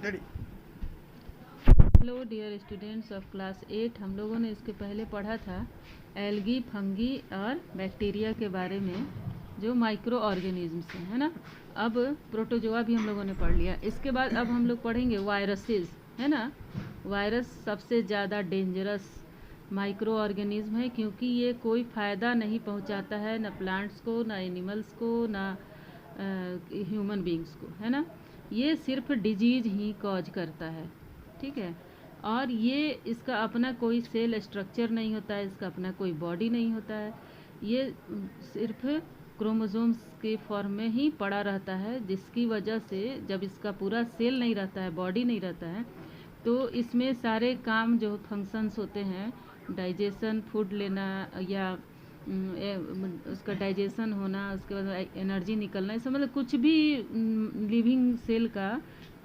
Hello dear students of class 8, हम लोगों ने इसके पहले पढ़ा था एल्गी, फंगी और बैक्टीरिया के बारे में, जो माइक्रो ऑर्गेनिज्म्स हैं, है ना। अब प्रोटोजोआ भी हम लोगों ने पढ़ लिया। इसके बाद अब हम लोग पढ़ेंगे वायरसेस, है ना। वायरस सबसे ज़्यादा डेंजरस माइक्रो ऑर्गेनिज्म है, क्योंकि ये कोई फ़ायदा नहीं पहुंचाता है, ना प्लांट्स को, ना एनिमल्स को, ना ह्यूमन बींग्स को, है ना। ये सिर्फ डिजीज़ ही कॉज करता है, ठीक है। और ये इसका अपना कोई सेल स्ट्रक्चर नहीं होता है, इसका अपना कोई बॉडी नहीं होता है। ये सिर्फ क्रोमोसोम्स के फॉर्म में ही पड़ा रहता है, जिसकी वजह से जब इसका पूरा सेल नहीं रहता है, बॉडी नहीं रहता है, तो इसमें सारे काम जो फंक्शंस होते हैं, डाइजेशन, फूड लेना या उसका डाइजेशन होना, उसके बाद एनर्जी निकलना, इसमें मतलब कुछ भी लिविंग सेल का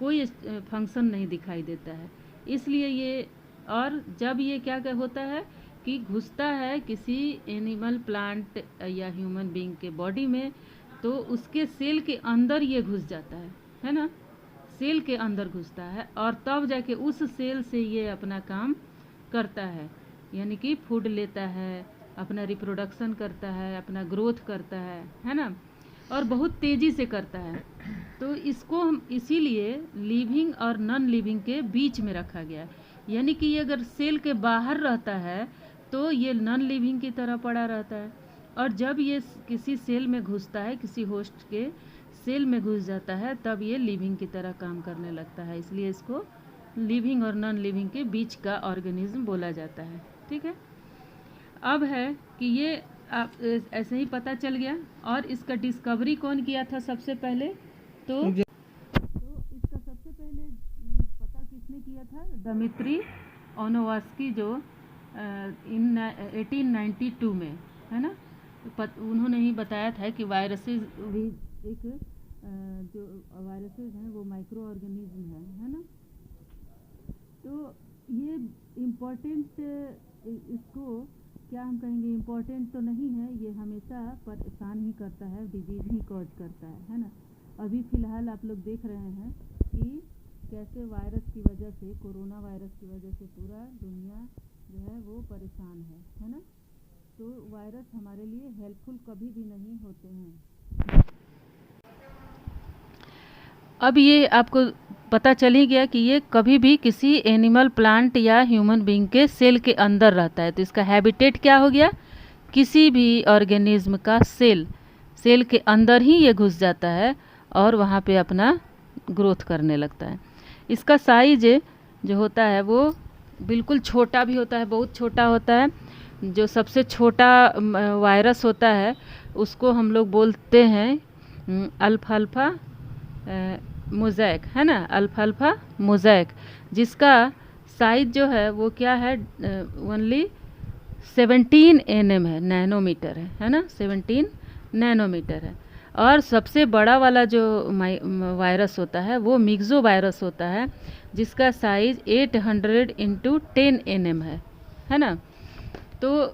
कोई फंक्शन नहीं दिखाई देता है। इसलिए ये, और जब ये क्या होता है कि घुसता है किसी एनिमल, प्लांट या ह्यूमन बीइंग के बॉडी में, तो उसके सेल के अंदर ये घुस जाता है ना। सेल के अंदर घुसता है और तब जाके उस सेल से ये अपना काम करता है, यानी कि फूड लेता है, अपना रिप्रोडक्शन करता है, अपना ग्रोथ करता है ना, और बहुत तेज़ी से करता है। तो इसको हम इसीलिए लिविंग और नॉन लिविंग के बीच में रखा गया है, यानी कि ये अगर सेल के बाहर रहता है तो ये नॉन लिविंग की तरह पड़ा रहता है, और जब ये किसी सेल में घुसता है, किसी होस्ट के सेल में घुस जाता है, तब ये लिविंग की तरह काम करने लगता है। इसलिए इसको लिविंग और नॉन लिविंग के बीच का ऑर्गेनिज्म बोला जाता है, ठीक है। अब है कि ये आप ऐसे ही पता चल गया। और इसका डिस्कवरी कौन किया था सबसे पहले? तो इसका सबसे पहले पता किसने किया था? दमित्री ओनोवास्की, जो इन 1892 में, है ना। उन्होंने ही बताया था कि वायरसेस भी एक जो वायरसेस हैं वो माइक्रो ऑर्गेनिज्म है ना। तो ये इम्पोर्टेंट, इसको क्या हम कहेंगे, इम्पोर्टेंट तो नहीं है, ये हमेशा परेशान ही करता है, डिजीज़ ही कॉज करता है ना। अभी फ़िलहाल आप लोग देख रहे हैं कि कैसे वायरस की वजह से, कोरोना वायरस की वजह से पूरा दुनिया जो है वो परेशान है ना। तो वायरस हमारे लिए हेल्पफुल कभी भी नहीं होते हैं। अब ये आपको पता चल ही गया कि ये कभी भी किसी एनिमल, प्लांट या ह्यूमन बीइंग के सेल के अंदर रहता है। तो इसका हैबिटेट क्या हो गया? किसी भी ऑर्गेनिज्म का सेल के अंदर ही ये घुस जाता है और वहाँ पे अपना ग्रोथ करने लगता है। इसका साइज जो होता है वो बिल्कुल छोटा भी होता है, बहुत छोटा होता है। जो सबसे छोटा वायरस होता है उसको हम लोग बोलते हैं अल्फाल्फा मोज़ैक, है ना, अल्फाल्फा मोज़ैक, जिसका साइज जो है वो क्या है, ओनली 17 nm है, नैनोमीटर है ना, 17 नैनोमीटर है। और सबसे बड़ा वाला जो वायरस होता है वो मिक्सो वायरस होता है, जिसका साइज 800 × 10 nm है ना। तो